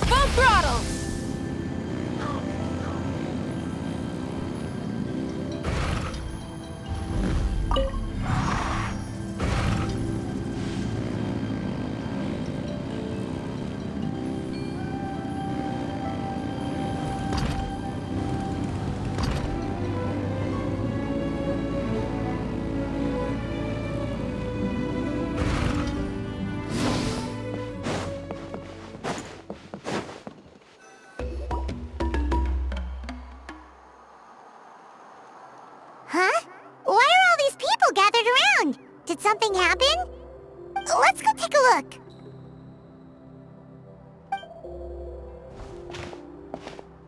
Full throttle! Huh? Why are all these people gathered around? Did something happen? Let's go take a look.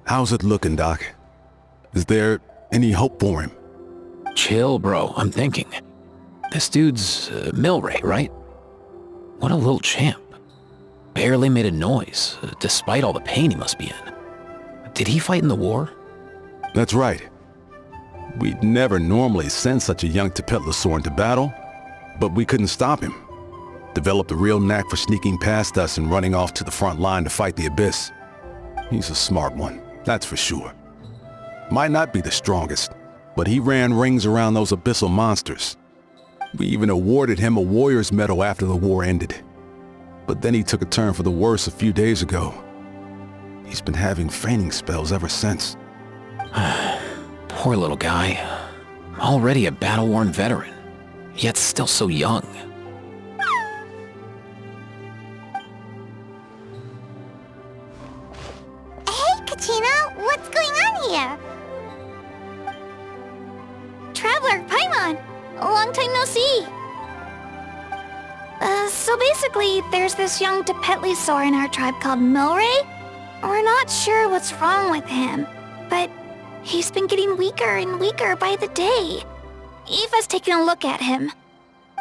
How's it looking, Doc? Is there any hope for him? Chill, bro. I'm thinking. This dude's Milray, right? What a little champ. Barely made a noise, despite all the pain he must be in. Did he fight in the war? That's right. We'd never normally send such a young Tepetlosaur into battle, but we couldn't stop him. Developed a real knack for sneaking past us and running off to the front line to fight the Abyss. He's a smart one, that's for sure. Might not be the strongest, but he ran rings around those abyssal monsters. We even awarded him a Warrior's Medal after the war ended. But then he took a turn for the worse a few days ago. He's been having fainting spells ever since. Poor little guy. Already a battle-worn veteran, yet still so young. Hey, Kachina, what's going on here? Traveler, Paimon! Long time no see! So basically, there's this young Tepetlosaur in our tribe called Milray. We're not sure what's wrong with him, but he's been getting weaker and weaker by the day. Eva's taking a look at him.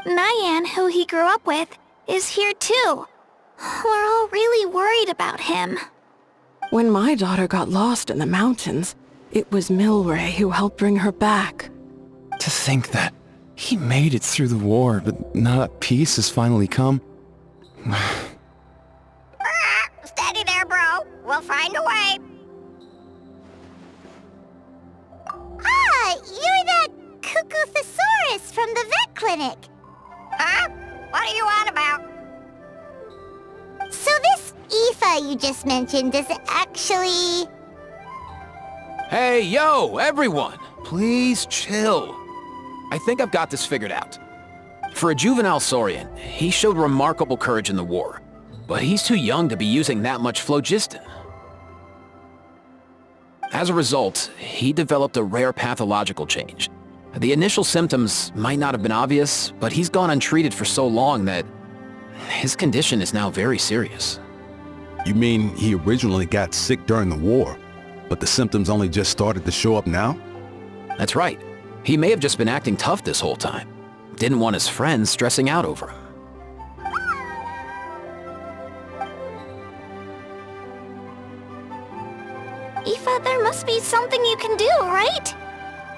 Nyan, who he grew up with, is here too. We're all really worried about him. When my daughter got lost in the mountains, it was Milray who helped bring her back. To think that he made it through the war, but now that peace has finally come. Steady there, bro. We'll find a way. Ah, you're that Cuckoo-thesaurus from the vet clinic. Huh? What are you on about? So this Aoife you just mentioned, does it actually... Hey, yo, everyone! Please chill. I think I've got this figured out. For a juvenile Saurian, he showed remarkable courage in the war, but he's too young to be using that much phlogiston. As a result, he developed a rare pathological change. The initial symptoms might not have been obvious, but he's gone untreated for so long that his condition is now very serious. You mean he originally got sick during the war, but the symptoms only just started to show up now? That's right. He may have just been acting tough this whole time. Didn't want his friends stressing out over him. Aoife, there must be something you can do, right?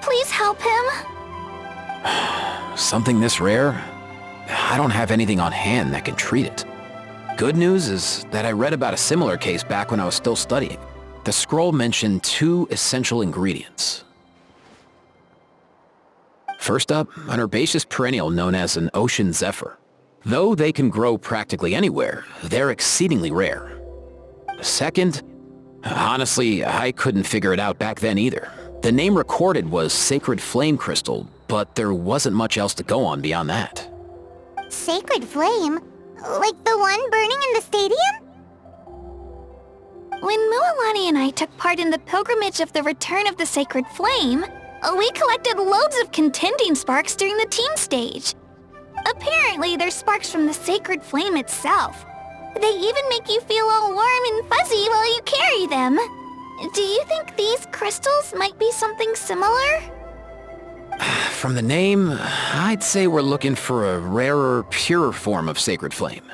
Please help him. Something this rare? I don't have anything on hand that can treat it. Good news is that I read about a similar case back when I was still studying. The scroll mentioned 2 essential ingredients. First up, an herbaceous perennial known as an ocean zephyr. Though they can grow practically anywhere, they're exceedingly rare. Second, honestly, I couldn't figure it out back then either. The name recorded was Sacred Flame Crystal, but there wasn't much else to go on beyond that. Sacred Flame? Like the one burning in the stadium? When Mualani and I took part in the pilgrimage of the Return of the Sacred Flame, we collected loads of contending sparks during the team stage. Apparently, they're sparks from the Sacred Flame itself. They even make you feel all warm and fuzzy while you carry them. Do you think these crystals might be something similar? From the name, I'd say we're looking for a rarer, purer form of Sacred Flame.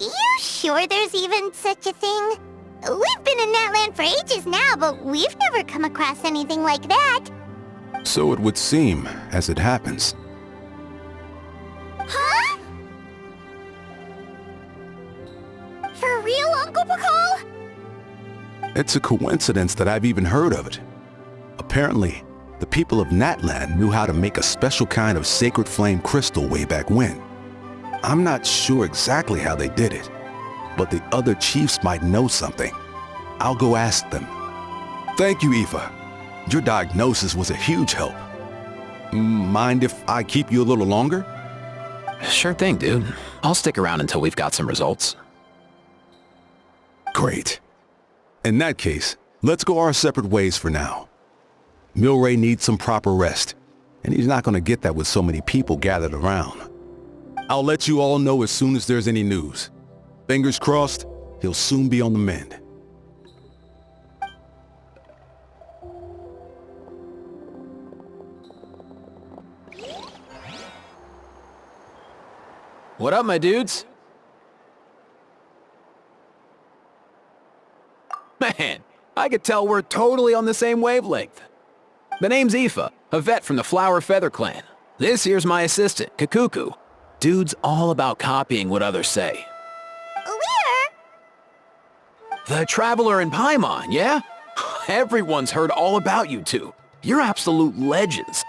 You sure there's even such a thing? We've been in that land for ages now, but we've never come across anything like that. So it would seem, as it happens. Huh? For real, Uncle Pakal? It's a coincidence that I've even heard of it. Apparently, the people of Natland knew how to make a special kind of sacred flame crystal way back when. I'm not sure exactly how they did it, but the other chiefs might know something. I'll go ask them. Thank you, Aoife. Your diagnosis was a huge help. Mind if I keep you a little longer? Sure thing, dude. I'll stick around until we've got some results. Great. In that case, let's go our separate ways for now. Milray needs some proper rest, and he's not going to get that with so many people gathered around. I'll let you all know as soon as there's any news. Fingers crossed, he'll soon be on the mend. What up, my dudes? Man, I could tell we're totally on the same wavelength. The name's Aoife, a vet from the Flower Feather clan. This here's my assistant, Kakuku. Dude's all about copying what others say. We're... The Traveler in Paimon, yeah? Everyone's heard all about you two. You're absolute legends.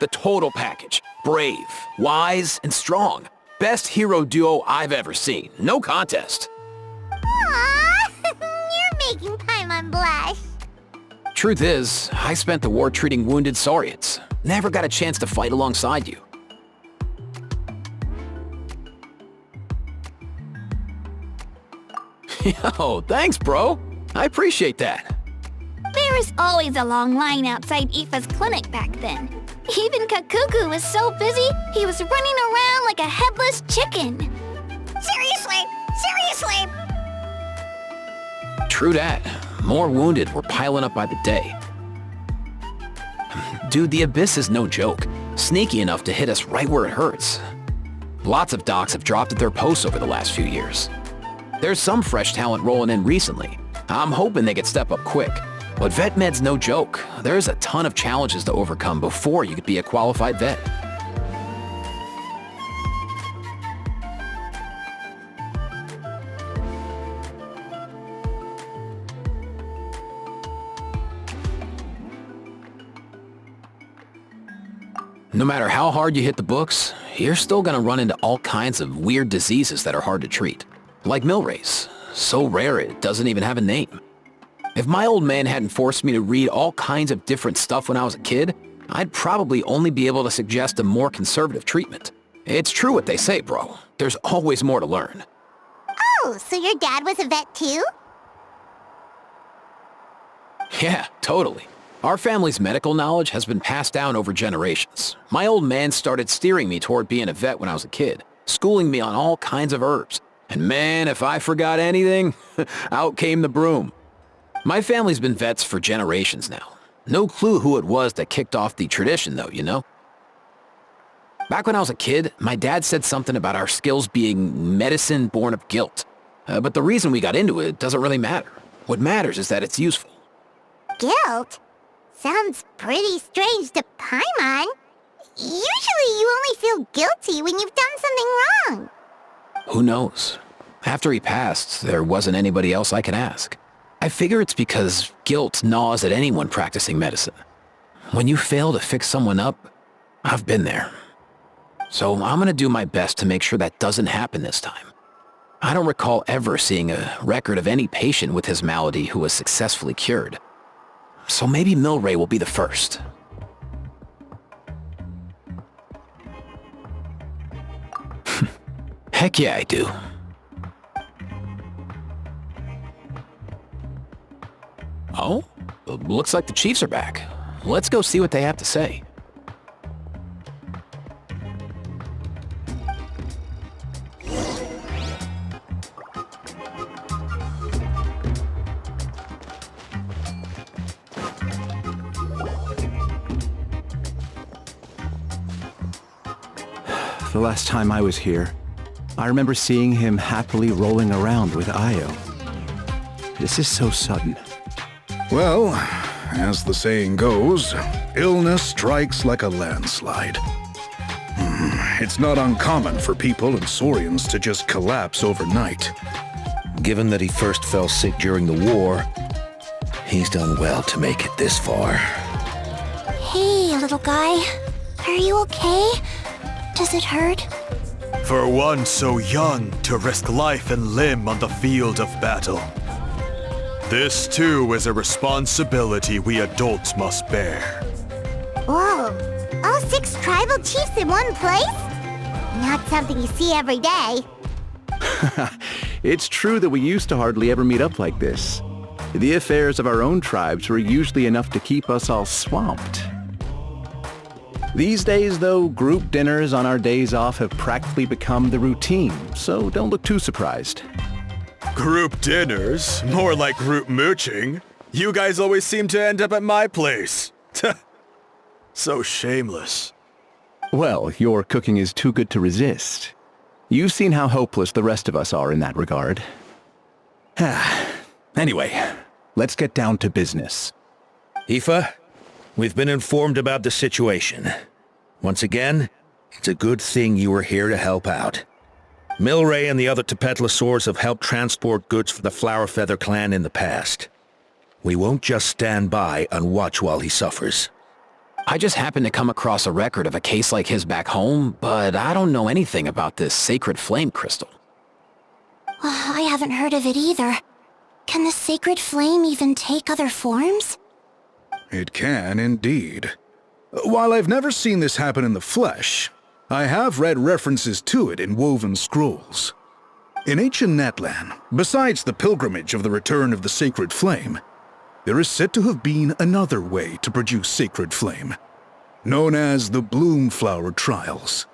The total package. Brave, wise, and strong. Best hero duo I've ever seen. No contest. Aww, you're making Paimon blush. Truth is, I spent the war treating wounded Saurians. Never got a chance to fight alongside you. Yo, thanks, bro. I appreciate that. There was always a long line outside Aoife's clinic back then. Even Kakuku was so busy, he was running around like a headless chicken. Seriously! Seriously! True that. More wounded were piling up by the day. Dude, the Abyss is no joke. Sneaky enough to hit us right where it hurts. Lots of docs have dropped at their posts over the last few years. There's some fresh talent rolling in recently. I'm hoping they could step up quick. But vet med's no joke. There's a ton of challenges to overcome before you could be a qualified vet. No matter how hard you hit the books, you're still gonna run into all kinds of weird diseases that are hard to treat. Like Milray's. So rare it doesn't even have a name. If my old man hadn't forced me to read all kinds of different stuff when I was a kid, I'd probably only be able to suggest a more conservative treatment. It's true what they say, bro. There's always more to learn. Oh, so your dad was a vet too? Yeah, totally. Our family's medical knowledge has been passed down over generations. My old man started steering me toward being a vet when I was a kid, schooling me on all kinds of herbs. And man, if I forgot anything, out came the broom. My family's been vets for generations now. No clue who it was that kicked off the tradition though, you know? Back when I was a kid, my dad said something about our skills being medicine born of guilt. But the reason we got into it doesn't really matter. What matters is that it's useful. Guilt? Sounds pretty strange to Paimon. Usually you only feel guilty when you've done something wrong. Who knows? After he passed, there wasn't anybody else I could ask. I figure it's because guilt gnaws at anyone practicing medicine. When you fail to fix someone up, I've been there. So I'm gonna do my best to make sure that doesn't happen this time. I don't recall ever seeing a record of any patient with his malady who was successfully cured. So maybe Milray will be the first. Heck yeah, I do. Oh? Looks like the Chiefs are back. Let's go see what they have to say. The last time I was here, I remember seeing him happily rolling around with Io. This is so sudden. Well, as the saying goes, illness strikes like a landslide. It's not uncommon for people and Saurians to just collapse overnight. Given that he first fell sick during the war, he's done well to make it this far. Hey, little guy. Are you okay? Does it hurt? For one so young to risk life and limb on the field of battle. This too is a responsibility we adults must bear. Whoa. All 6 tribal chiefs in one place? Not something you see every day. It's true that we used to hardly ever meet up like this. The affairs of our own tribes were usually enough to keep us all swamped. These days, though, group dinners on our days off have practically become the routine, so don't look too surprised. Group dinners? More like group mooching. You guys always seem to end up at my place. So shameless. Well, your cooking is too good to resist. You've seen how hopeless the rest of us are in that regard. Anyway, let's get down to business. Aoife, we've been informed about the situation. Once again, it's a good thing you were here to help out. Milray and the other Tepetlosaurs have helped transport goods for the Flower Feather clan in the past. We won't just stand by and watch while he suffers. I just happened to come across a record of a case like his back home, but I don't know anything about this sacred flame crystal. I haven't heard of it either. Can the sacred flame even take other forms? It can indeed. While I've never seen this happen in the flesh, I have read references to it in woven scrolls. In ancient Netland, besides the pilgrimage of the return of the sacred flame, there is said to have been another way to produce sacred flame, known as the Bloomflower Trials.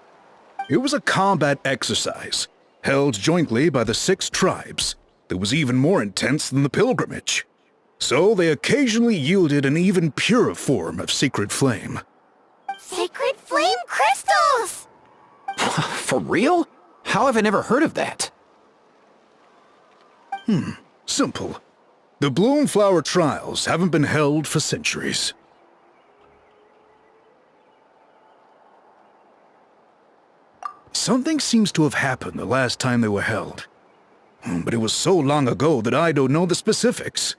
It was a combat exercise, held jointly by the 6 tribes, that was even more intense than the pilgrimage. So they occasionally yielded an even purer form of sacred flame. Sacred flame crystals! For real? How have I never heard of that? Simple. The Bloomflower Trials haven't been held for centuries. Something seems to have happened the last time they were held. But it was so long ago that I don't know the specifics.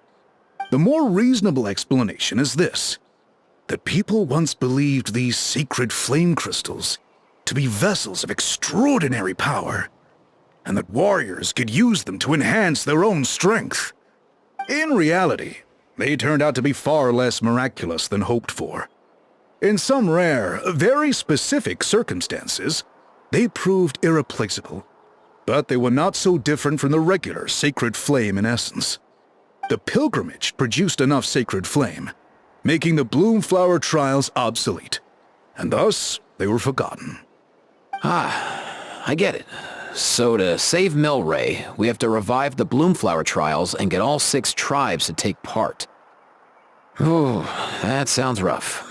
The more reasonable explanation is this: that people once believed these sacred flame crystals to be vessels of extraordinary power, and that warriors could use them to enhance their own strength. In reality, they turned out to be far less miraculous than hoped for. In some rare, very specific circumstances, they proved irreplaceable, but they were not so different from the regular sacred flame in essence. The pilgrimage produced enough sacred flame, making the Bloomflower Trials obsolete, and thus they were forgotten. I get it. So to save Milray, we have to revive the Bloomflower Trials and get all 6 tribes to take part. Ooh, that sounds rough.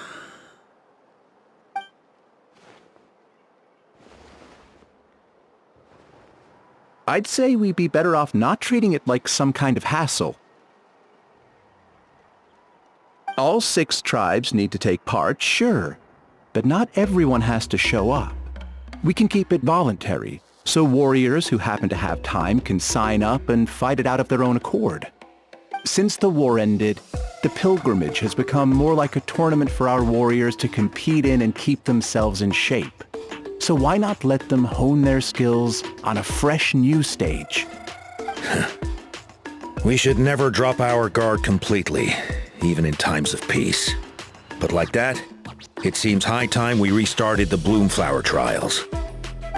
I'd say we'd be better off not treating it like some kind of hassle. All 6 tribes need to take part, sure, but not everyone has to show up. We can keep it voluntary, so warriors who happen to have time can sign up and fight it out of their own accord. Since the war ended, the pilgrimage has become more like a tournament for our warriors to compete in and keep themselves in shape. So why not let them hone their skills on a fresh new stage? We should never drop our guard completely, even in times of peace. But like that, it seems high time we restarted the Bloomflower Trials.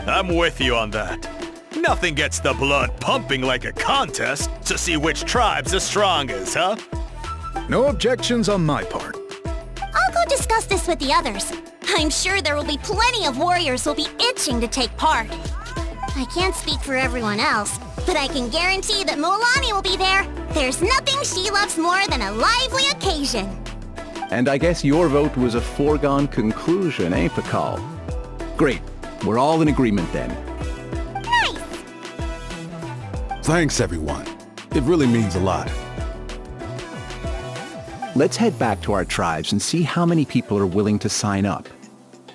I'm with you on that. Nothing gets the blood pumping like a contest to see which tribe's the strongest, huh? No objections on my part. I'll go discuss this with the others. I'm sure there will be plenty of warriors who'll be itching to take part. I can't speak for everyone else, but I can guarantee that Molani will be there. There's nothing she loves more than a lively occasion. And I guess your vote was a foregone conclusion, eh, Pakal? Great. We're all in agreement then. Nice! Thanks, everyone. It really means a lot. Let's head back to our tribes and see how many people are willing to sign up.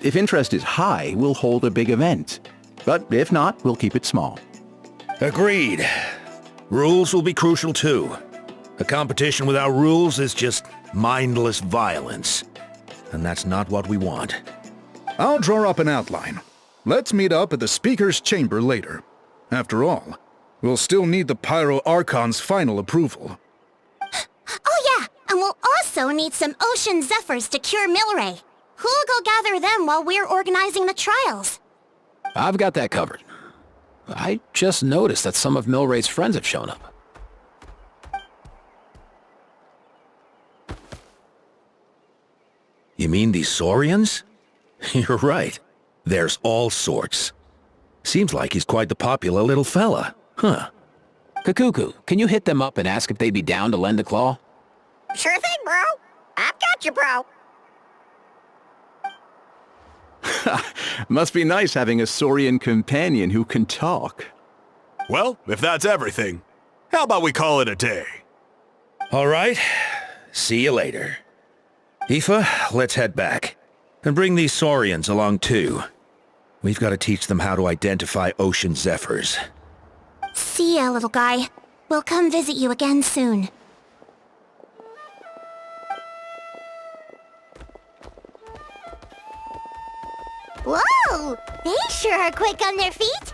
If interest is high, we'll hold a big event. But if not, we'll keep it small. Agreed. Rules will be crucial too. A competition without rules is just mindless violence. And that's not what we want. I'll draw up an outline. Let's meet up at the Speaker's Chamber later. After all, we'll still need the Pyro Archon's final approval. Oh yeah, and we'll also need some Ocean Zephyrs to cure Milray. Who'll go gather them while we're organizing the trials? I've got that covered. I just noticed that some of Milray's friends have shown up. You mean these Saurians? You're right. There's all sorts. Seems like he's quite the popular little fella. Huh. Kakuku, can you hit them up and ask if they'd be down to lend a claw? Sure thing, bro. I've got you, bro. Must be nice having a Saurian companion who can talk. Well, if that's everything, how about we call it a day? All right. See you later. Aoife, let's head back. And bring these Saurians along too. We've got to teach them how to identify Ocean Zephyrs. See ya, little guy. We'll come visit you again soon. Whoa! They sure are quick on their feet.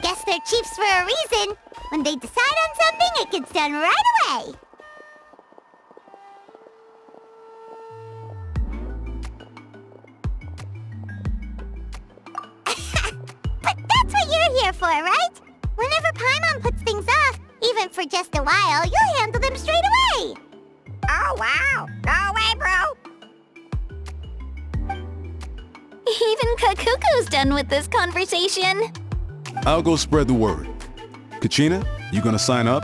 Guess they're chiefs for a reason. When they decide on something, it gets done right away. But that's what you're here for, right? Whenever Paimon puts things off, even for just a while, you'll handle them straight away. Oh, wow. Go away, bro. Even Kakuku's done with this conversation. I'll go spread the word. Kachina, you gonna sign up?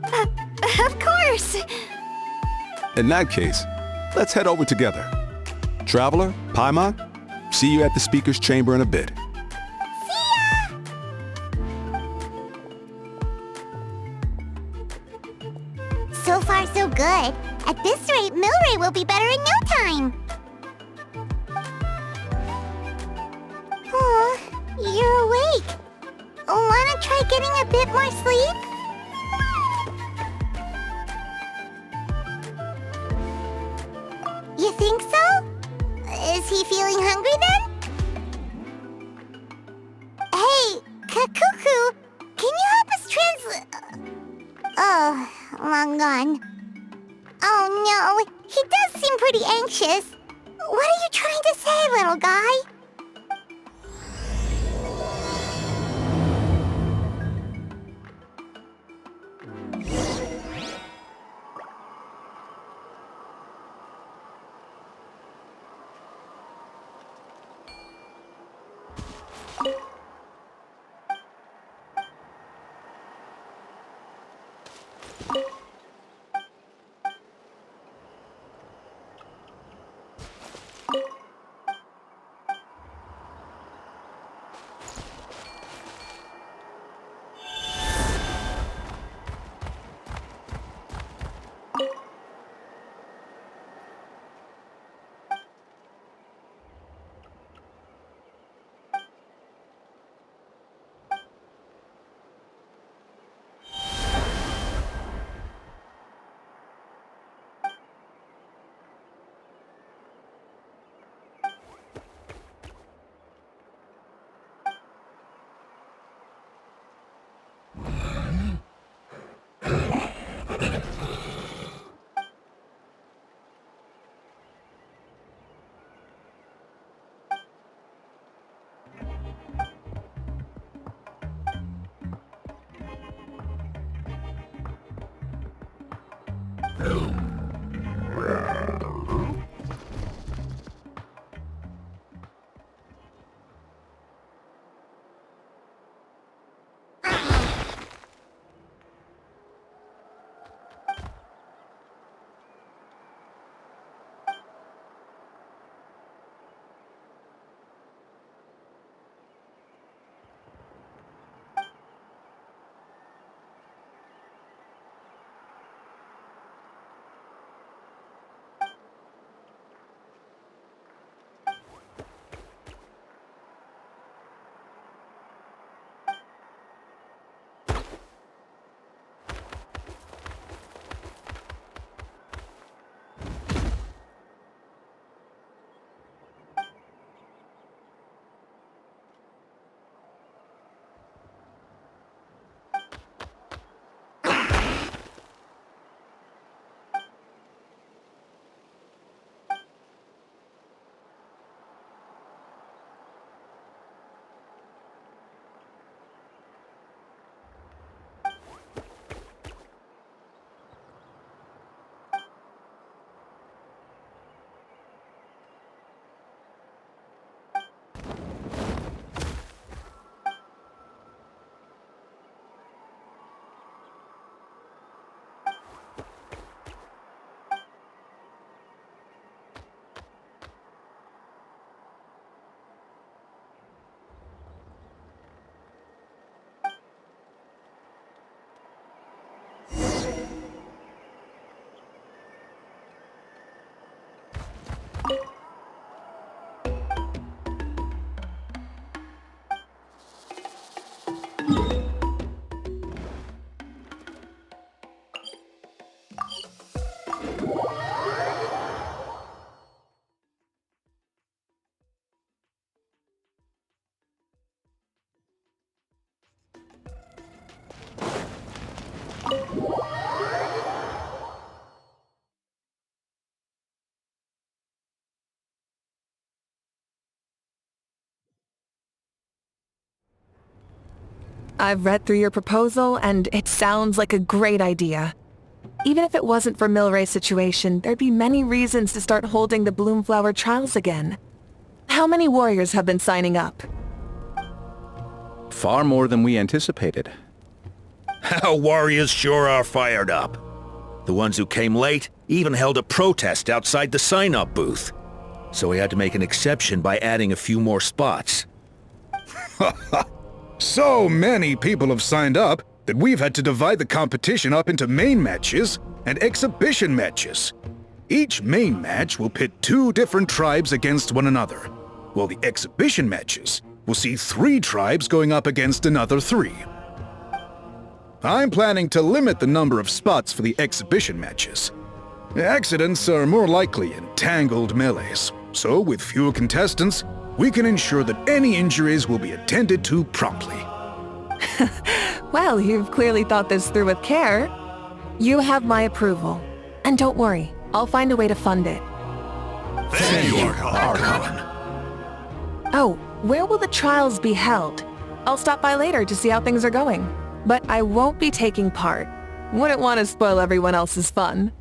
Of course. In that case, let's head over together. Traveler, Paimon, see you at the Speaker's Chamber in a bit. So far, so good. At this rate, Milray will be better in no time. Aw, you're awake. Wanna try getting a bit more sleep? You think so? Is he feeling hungry then? Hey, Kakuku, can you help us Oh, long gone. Oh no, he does seem pretty anxious. What are you trying to say, little guy? I've read through your proposal, and it sounds like a great idea. Even if it wasn't for Milray's situation, there'd be many reasons to start holding the Bloomflower trials again. How many warriors have been signing up? Far more than we anticipated. Our warriors sure are fired up. The ones who came late even held a protest outside the sign-up booth. So we had to make an exception by adding a few more spots. So many people have signed up that we've had to divide the competition up into main matches and exhibition matches. Each main match will pit 2 different tribes against one another, while the exhibition matches will see 3 tribes going up against another 3. I'm planning to limit the number of spots for the exhibition matches. Accidents are more likely in tangled melees, so with fewer contestants, we can ensure that any injuries will be attended to promptly. Well, you've clearly thought this through with care. You have my approval. And don't worry, I'll find a way to fund it. Thank you, Archon. Oh, where will the trials be held? I'll stop by later to see how things are going. But I won't be taking part. Wouldn't want to spoil everyone else's fun.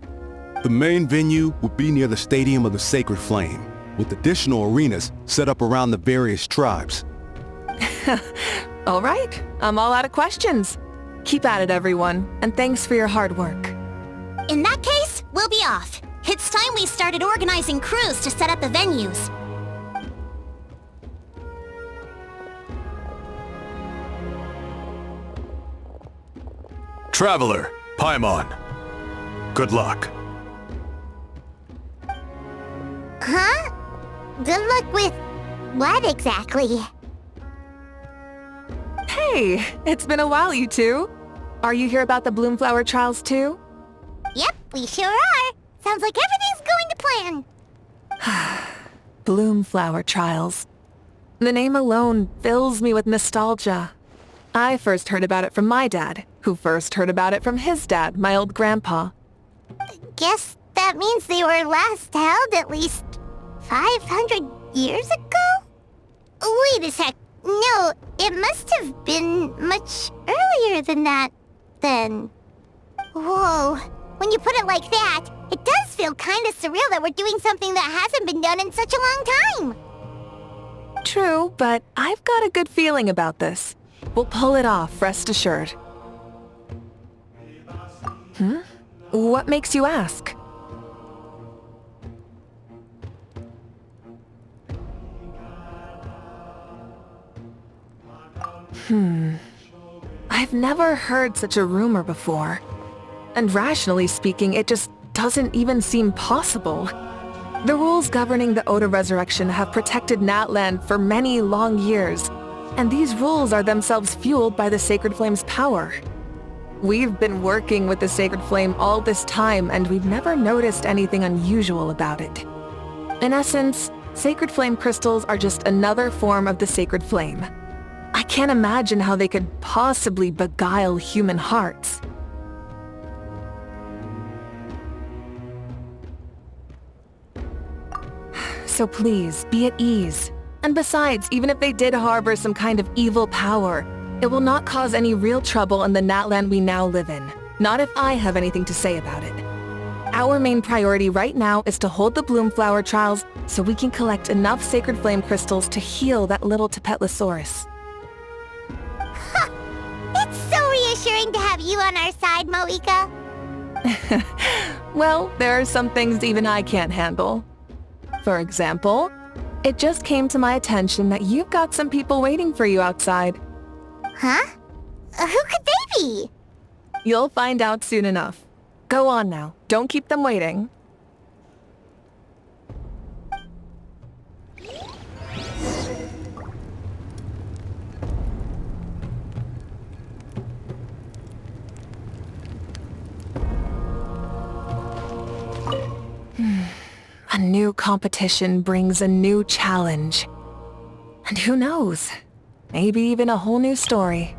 The main venue will be near the Stadium of the Sacred Flame, with additional arenas set up around the various tribes. All right, I'm all out of questions. Keep at it, everyone, and thanks for your hard work. In that case, we'll be off. It's time we started organizing crews to set up the venues. Traveler, Paimon. Good luck. Huh? Good luck with what exactly? Hey, it's been a while, you two. Are you here about the Bloomflower trials too? Yep, we sure are. Sounds like everything's going to plan. Bloomflower trials. The name alone fills me with nostalgia. I first heard about it from my dad, who first heard about it from his dad, my old grandpa. Guess that means they were last held at least 500 years ago? Wait a sec. No, it must have been much earlier than that, then. Whoa. When you put it like that, it does feel kind of surreal that we're doing something that hasn't been done in such a long time. True, but I've got a good feeling about this. We'll pull it off, rest assured. What makes you ask? I've never heard such a rumor before. And rationally speaking, it just doesn't even seem possible. The rules governing the Oda resurrection have protected Natland for many long years, and these rules are themselves fueled by the Sacred Flame's power. We've been working with the Sacred Flame all this time, and we've never noticed anything unusual about it. In essence, Sacred Flame crystals are just another form of the Sacred Flame. I can't imagine how they could possibly beguile human hearts. So please, be at ease. And besides, even if they did harbor some kind of evil power, it will not cause any real trouble in the Natland we now live in. Not if I have anything to say about it. Our main priority right now is to hold the Bloomflower trials so we can collect enough Sacred Flame crystals to heal that little Tapetlosaurus. It's so reassuring to have you on our side, Moika. Well, there are some things even I can't handle. For example, it just came to my attention that you've got some people waiting for you outside. Huh? Who could they be? You'll find out soon enough. Go on now. Don't keep them waiting. A new competition brings a new challenge. And who knows? Maybe even a whole new story.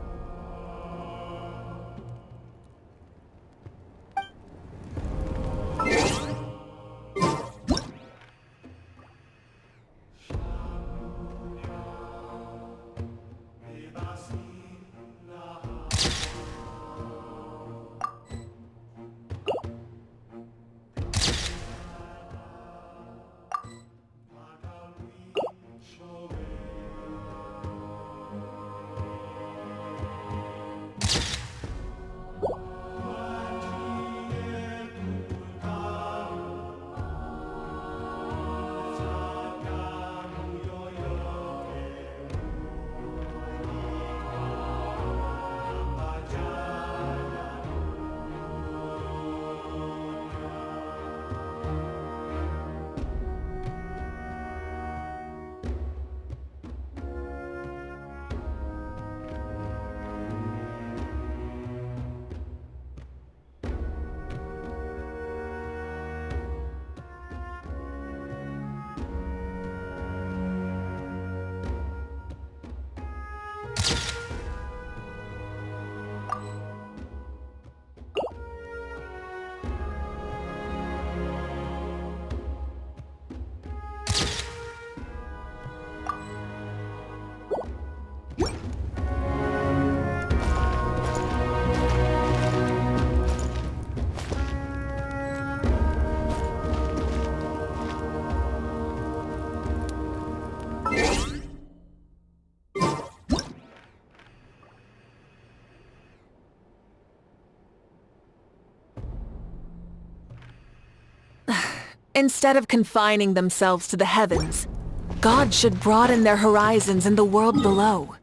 Instead of confining themselves to the heavens, gods should broaden their horizons in the world below.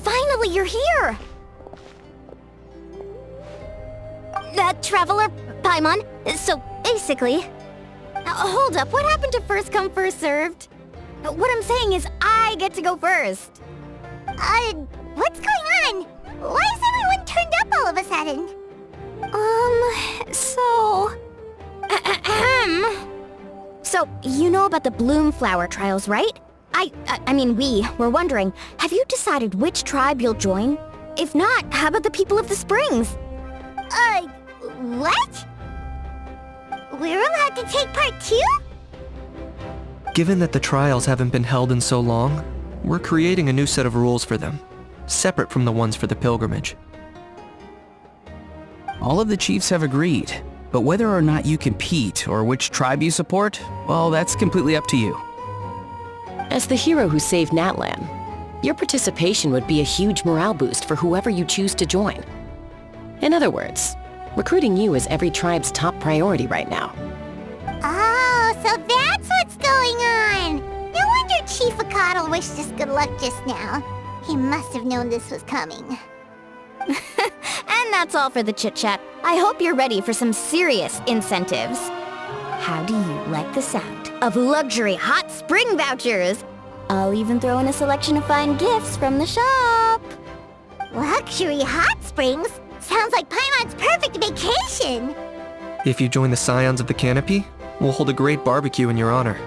Finally, you're here! Traveler Paimon, so basically... hold up, what happened to first come, first served? What I'm saying is I get to go first. What's going on? Why is everyone turned up all of a sudden? So, you know about the Bloom Flower trials, right? I mean, we were wondering, have you decided which tribe you'll join? If not, how about the people of the Springs? What? We're allowed to take part too? Given that the trials haven't been held in so long, we're creating a new set of rules for them, separate from the ones for the pilgrimage. All of the chiefs have agreed, but whether or not you compete or which tribe you support, well, that's completely up to you. As the hero who saved Natlan, your participation would be a huge morale boost for whoever you choose to join. In other words, recruiting you is every tribe's top priority right now. Oh, so that's what's going on! No wonder Chief Akatl wished us good luck just now. He must have known this was coming. And that's all for the chit-chat. I hope you're ready for some serious incentives. How do you like the sound of luxury hot spring vouchers? I'll even throw in a selection of fine gifts from the shop. Luxury hot springs? Sounds like Paimon's perfect vacation! If you join the Scions of the Canopy, we'll hold a great barbecue in your honor.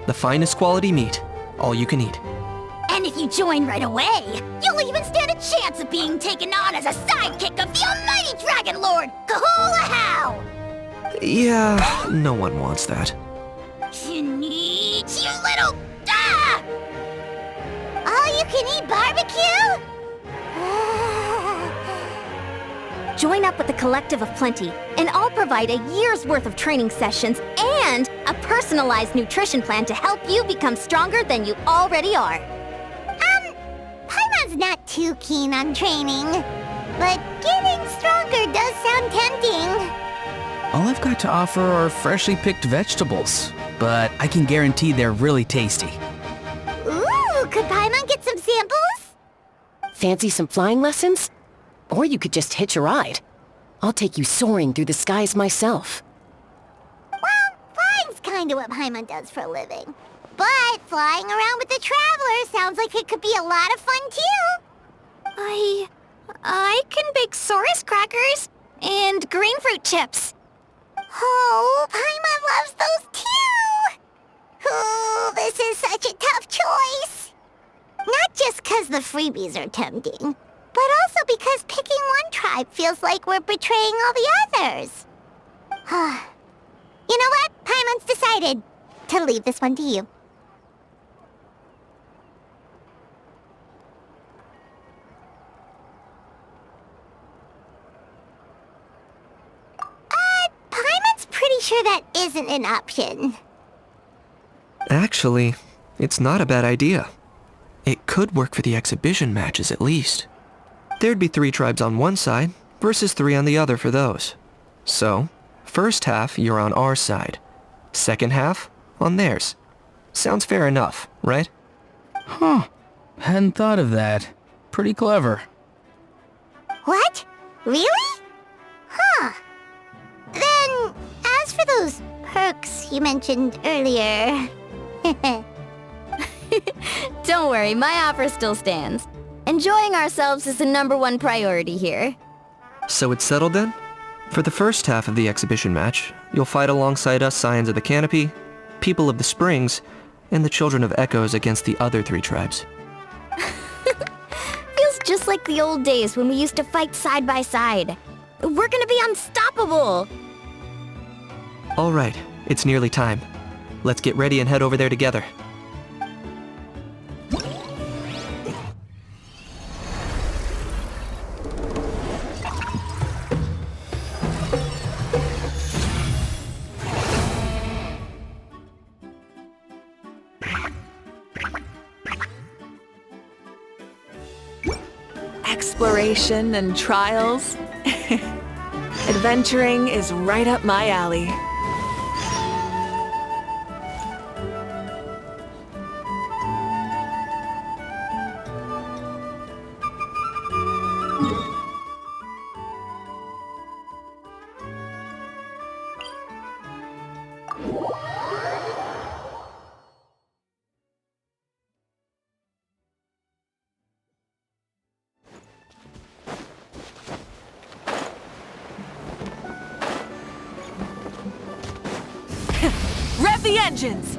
The finest quality meat, all you can eat. And if you join right away, you'll even stand a chance of being taken on as a sidekick of the almighty Dragon Lord, Kahula! Yeah, no one wants that. Neat, you little... Ah! All-you-can-eat barbecue? Join up with the Collective of Plenty, and I'll provide a year's worth of training sessions and a personalized nutrition plan to help you become stronger than you already are. Paimon's not too keen on training, but getting stronger does sound tempting. All I've got to offer are freshly picked vegetables, but I can guarantee they're really tasty. Ooh, could Paimon get some samples? Fancy some flying lessons? Or you could just hitch a ride. I'll take you soaring through the skies myself. Well, flying's kinda what Paimon does for a living. But flying around with the Traveler sounds like it could be a lot of fun too. I can bake Saurus crackers and green fruit chips. Oh, Paimon loves those too! Ooh, this is such a tough choice. Not just 'cause the freebies are tempting, but also because picking one tribe feels like we're betraying all the others. You know what? Paimon's decided to leave this one to you. Paimon's pretty sure that isn't an option. Actually, it's not a bad idea. It could work for the exhibition matches at least. There'd be 3 tribes on one side versus 3 on the other for those. So, first half you're on our side. Second half on theirs. Sounds fair enough, right? Huh. Hadn't thought of that. Pretty clever. What? Really? Huh. Then, as for those perks you mentioned earlier... Don't worry, my offer still stands. Enjoying ourselves is the #1 priority here. So it's settled then? For the first half of the exhibition match, you'll fight alongside us Scions of the Canopy, People of the Springs, and the Children of Echoes against the other 3 tribes. Feels just like the old days when we used to fight side by side. We're gonna be unstoppable! All right, it's nearly time. Let's get ready and head over there together. exploration and trials. Adventuring is right up my alley. Rev the engines!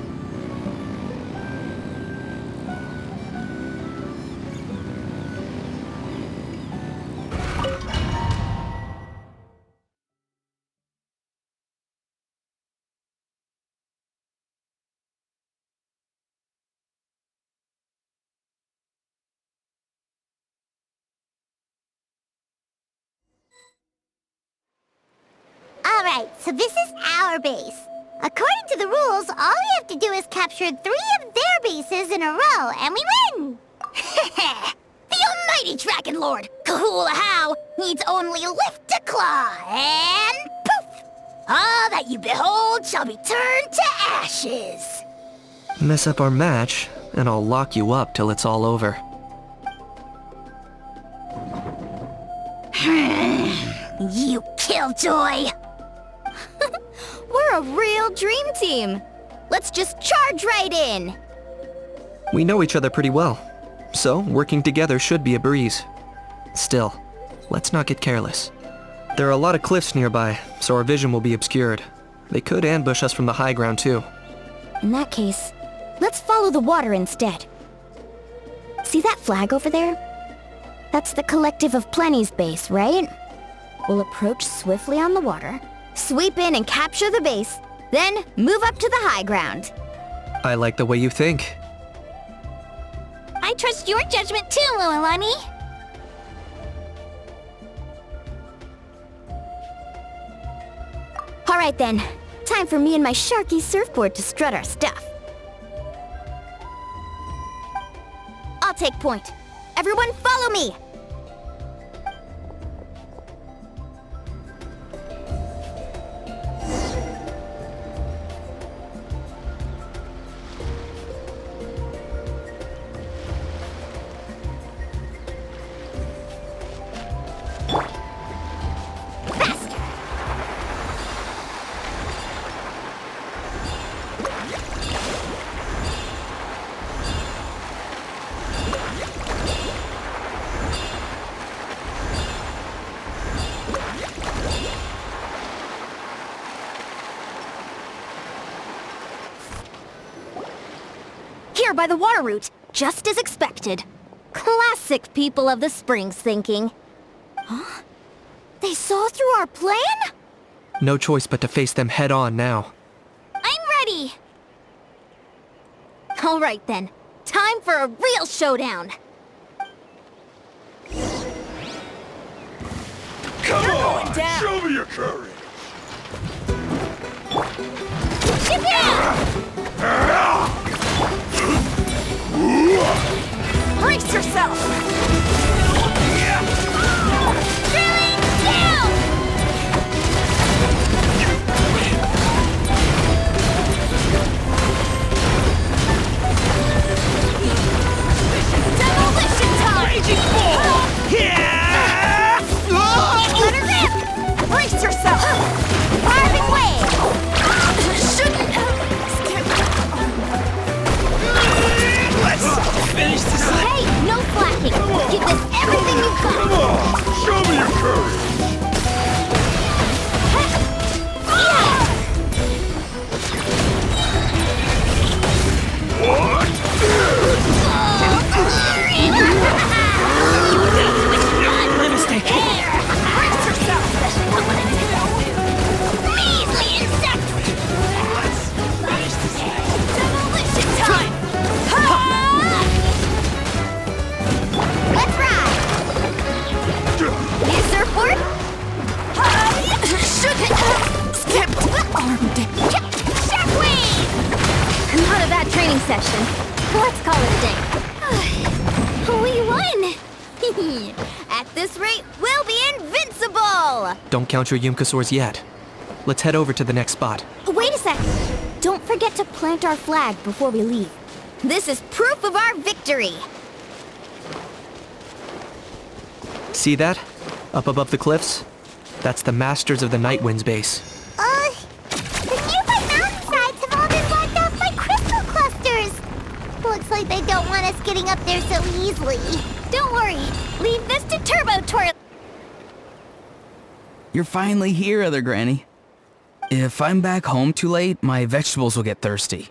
Alright, so this is our base. According to the rules, all we have to do is capture 3 of their bases in a row, and we win! The almighty Dragon Lord, Kahula How, needs only lift to claw, and poof! All that you behold shall be turned to ashes! Mess up our match, and I'll lock you up till it's all over. You killjoy! We're a real dream team. Let's just charge right in. We know each other pretty well, so working together should be a breeze. Still, let's not get careless. There are a lot of cliffs nearby, so our vision will be obscured. They could ambush us from the high ground too. In that case, let's follow the water instead. See that flag over there? That's the Collective of Plenty's base, right? We'll approach swiftly on the water, sweep in and capture the base, then move up to the high ground. I like the way you think. I trust your judgment too, Lualani. Alright then, time for me and my Sharky surfboard to strut our stuff. I'll take point. Everyone follow me! Here by the water route, just as expected. Classic people of the Springs thinking. Huh? They saw through our plan? No choice but to face them head on now. I'm ready! Alright then, time for a real showdown! Come on! Show me your courage! Ship Brace yourself! Drilling down! Demolition time! Raging ball! Yeah! Let her rip! Brace yourself! Driving wave! Shouldn't have skipped. Let's finish this. Hey, no slacking! Give this everything you've got! Come on! Show me your courage! What? My mistake. Brace yourself! Measly insect! Let's finish this. Demolition time! Let's ride! New surfboard? Skipped! Armed! Shockwave! Not a bad training session. Let's call it a day. We won! At this rate, we'll be invincible! Don't count your Yumkasaurs yet. Let's head over to the next spot. Wait a sec. Don't forget to plant our flag before we leave. This is proof of our victory. See that? Up above the cliffs? That's the Masters of the Night Wind's base. The nearby mountainsides have all been blocked off by crystal clusters. Looks like they don't want us getting up there so easily. Don't worry. Leave this to Turbo Toilet. You're finally here, Other Granny. If I'm back home too late, my vegetables will get thirsty.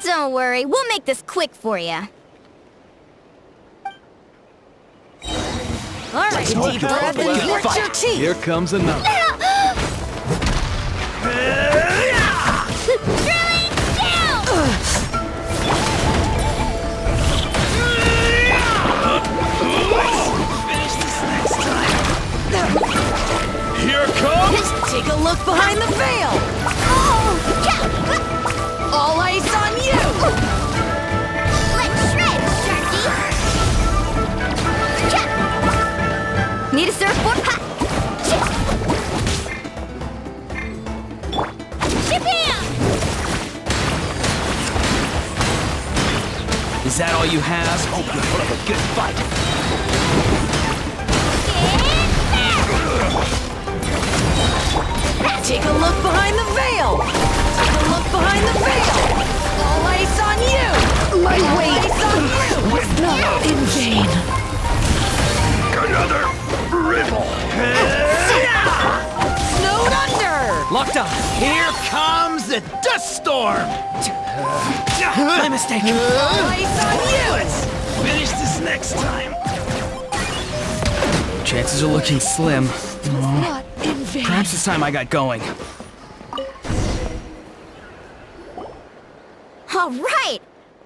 Don't worry, we'll make this quick for you. All right, deep breath and grit your teeth. Here comes another. Drilling down! Finish this next time. Here comes... Take a look behind the veil. All ice on you. Let's shred, Sharky! Need a surfboard? Ha! Ship-ham! Is that all you have? Hope you put up a good fight. Take a look behind the veil. Take a look behind the veil. All ice on you. My weight was not in vain. Another riddle. Snowed under. Locked on. Here comes the dust storm! My mistake. All ice on you. Let's finish this next time. Chances are looking slim. Not in vain. Perhaps it's time I got going. All right!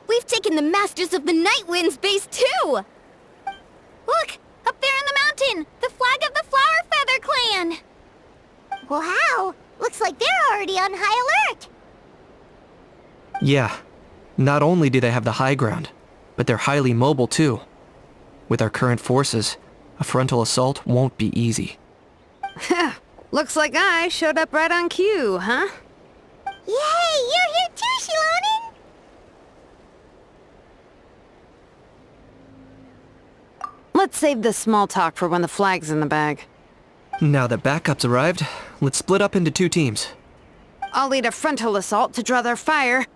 We've taken the Masters of the Night Wind's base, too! Look! Up there in the mountain! The flag of the Flower Feather Clan! Wow! Looks like they're already on high alert! Yeah. Not only do they have the high ground, but they're highly mobile too. With our current forces, a frontal assault won't be easy. Looks like I showed up right on cue, huh? Yay! You're here too, Shilonen! Let's save this small talk for when the flag's in the bag. Now that backup's arrived, let's split up into 2 teams. I'll lead a frontal assault to draw their fire.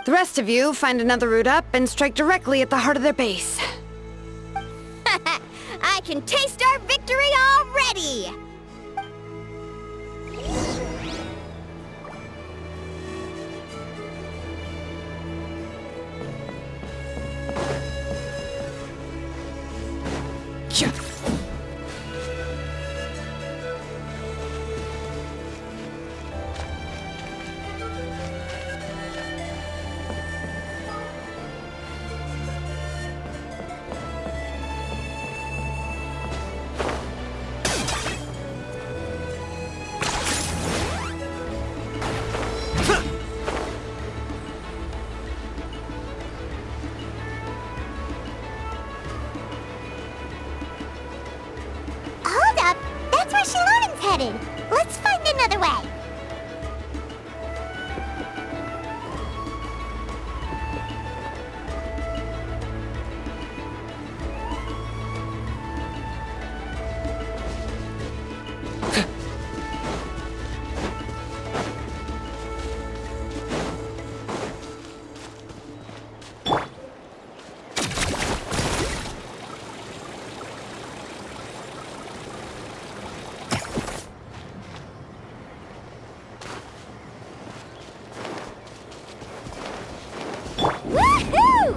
The rest of you find another route up and strike directly at the heart of their base. I can taste our victory already! Hold up! That's where Shilonen's headed! Let's find another way!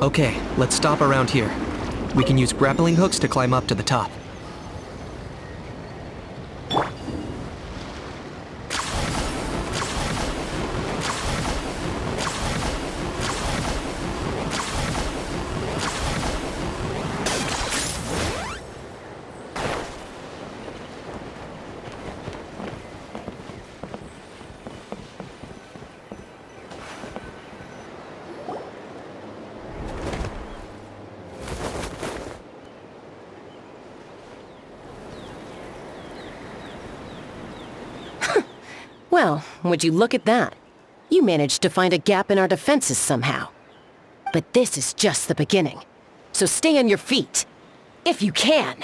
Okay, let's stop around here. We can use grappling hooks to climb up to the top. Well, would you look at that? You managed to find a gap in our defenses somehow. But this is just the beginning. So stay on your feet. If you can.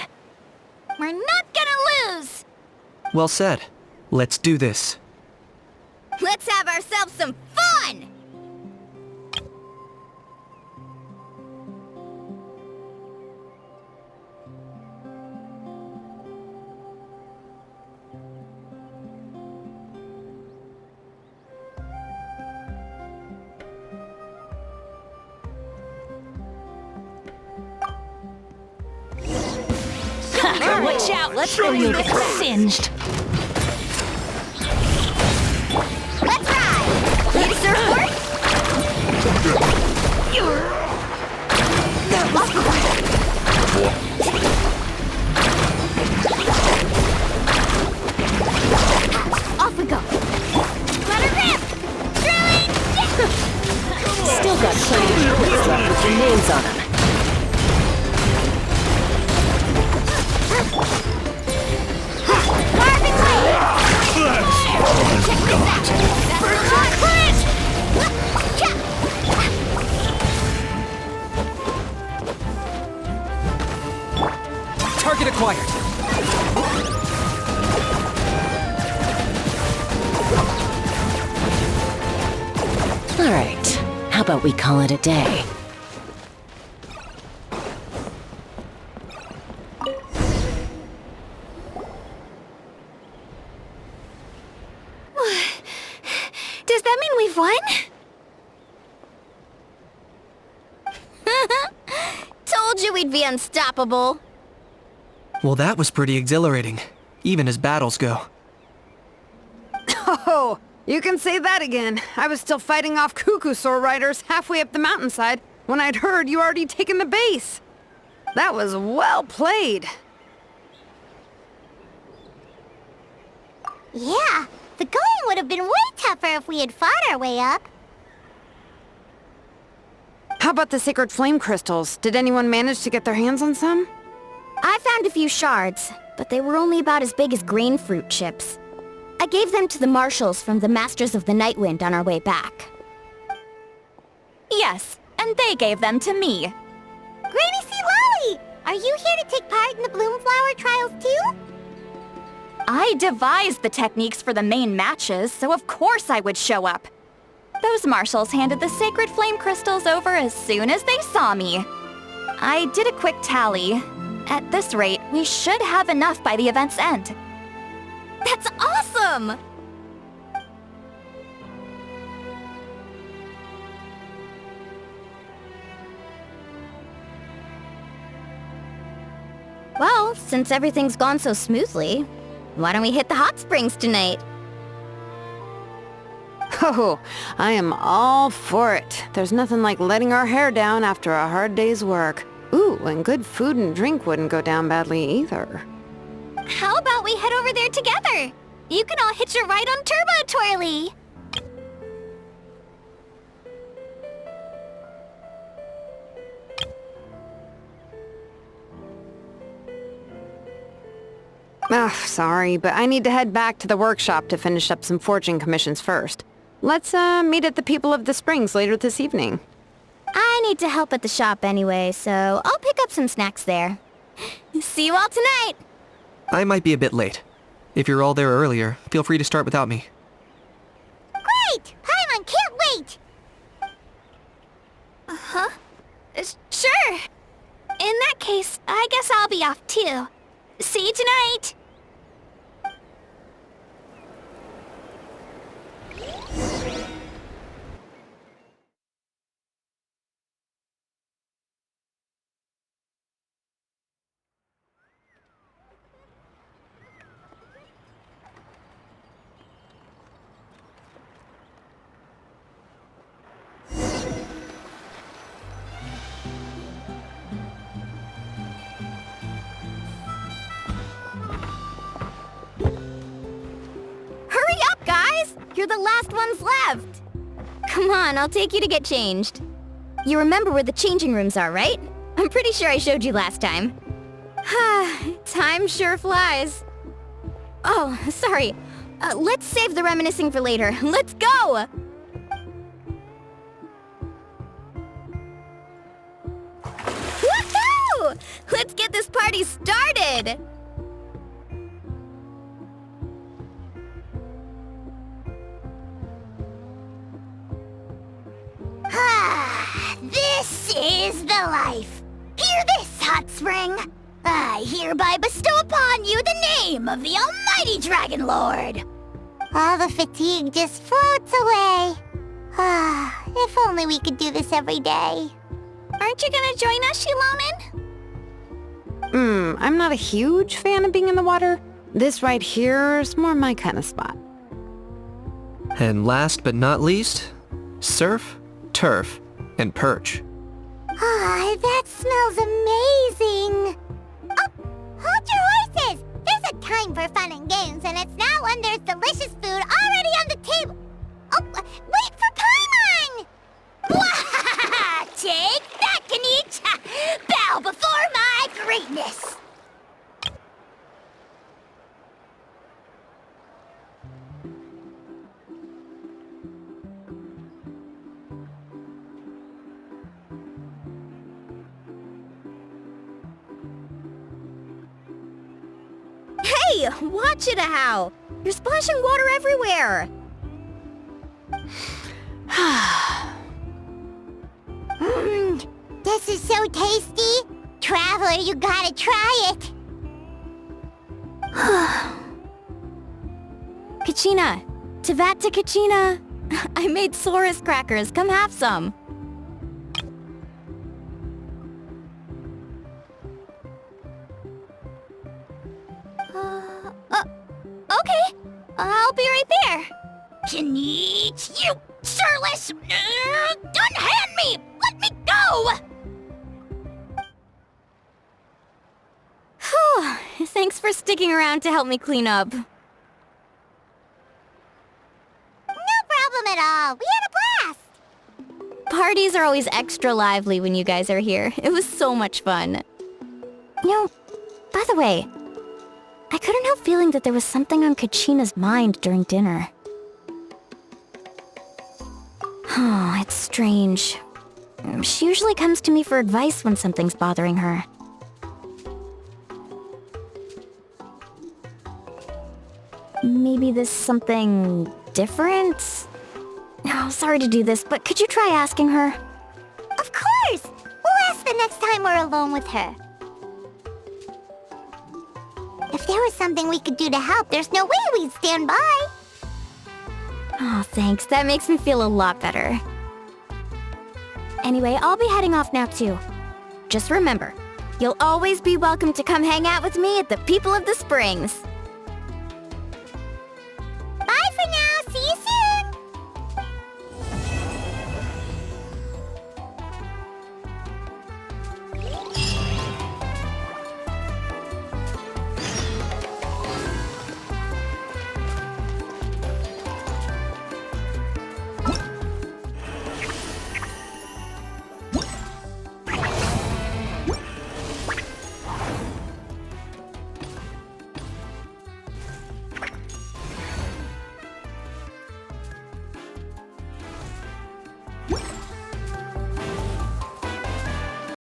We're not gonna lose! Well said. Let's do this. Let's have ourselves some fun! Watch out! Or you'll get singed. Let's ride! Need a surfboard? Off we go! Let her rip! Drilling! Still got plenty of bullets left with your names on them. Target acquired. All right. How about we call it a day? Does that mean we've won? Told you we'd be unstoppable. Well, that was pretty exhilarating, even as battles go. Oh, you can say that again. I was still fighting off Cuckoosaur riders halfway up the mountainside when I'd heard you already taken the base. That was well played. Yeah, the going would have been way tougher if we had fought our way up. How about the sacred flame crystals? Did anyone manage to get their hands on some? I found a few shards, but they were only about as big as grain fruit chips. I gave them to the marshals from the Masters of the Nightwind on our way back. Yes, and they gave them to me. Granny C. Lolly! Are you here to take part in the Bloomflower trials too? I devised the techniques for the main matches, so of course I would show up. Those marshals handed the sacred flame crystals over as soon as they saw me. I did a quick tally. At this rate, we should have enough by the event's end. That's awesome! Well, since everything's gone so smoothly, why don't we hit the hot springs tonight? Oh, I am all for it. There's nothing like letting our hair down after a hard day's work. Ooh, and good food and drink wouldn't go down badly either. How about we head over there together? You can all hitch a ride on Turbo Twirly! Ugh, sorry, but I need to head back to the workshop to finish up some forging commissions first. Let's, meet at the People of the Springs later this evening. I need to help at the shop anyway, so I'll pick up some snacks there. See you all tonight! I might be a bit late. If you're all there earlier, feel free to start without me. Great! Paimon can't wait! Uh-huh. Sure. In that case, I guess I'll be off too. See you tonight! You're the last ones left! Come on, I'll take you to get changed. You remember where the changing rooms are, right? I'm pretty sure I showed you last time. Time sure flies. Oh, sorry. Let's save the reminiscing for later. Let's go! Woohoo! Let's get this party started! This is the life. Hear this, hot spring. I hereby bestow upon you the name of the almighty Dragon Lord. All the fatigue just floats away. If only we could do this every day. Aren't you gonna join us, Shilonen? I'm not a huge fan of being in the water. This right here is more my kind of spot. And last but not least, surf, turf, and perch. That smells amazing. Oh, hold your horses! There's a time for fun and games, and it's now when there's delicious food already on the table. Oh, wait for Paimon! Take that, Kanich! Bow before my greatness! Hey, watch it, How! You're splashing water everywhere! This is so tasty. Traveler, you gotta try it. Kachina! Tevat to Kachina! I made Saurus crackers. Come have some. Okay. I'll be right there. Kanich, you surless! Unhand me! Let me go! Whew. Thanks for sticking around to help me clean up. No problem at all. We had a blast. Parties are always extra lively when you guys are here. It was so much fun. You know, by the way, I couldn't help feeling that there was something on Kachina's mind during dinner. Oh, it's strange. She usually comes to me for advice when something's bothering her. Maybe this something different? Oh, sorry to do this, but could you try asking her? Of course! We'll ask the next time we're alone with her. If there was something we could do to help, there's no way we'd stand by. Oh, thanks. That makes me feel a lot better. Anyway, I'll be heading off now too. Just remember, you'll always be welcome to come hang out with me at the People of the Springs. Bye for now. See you soon. What?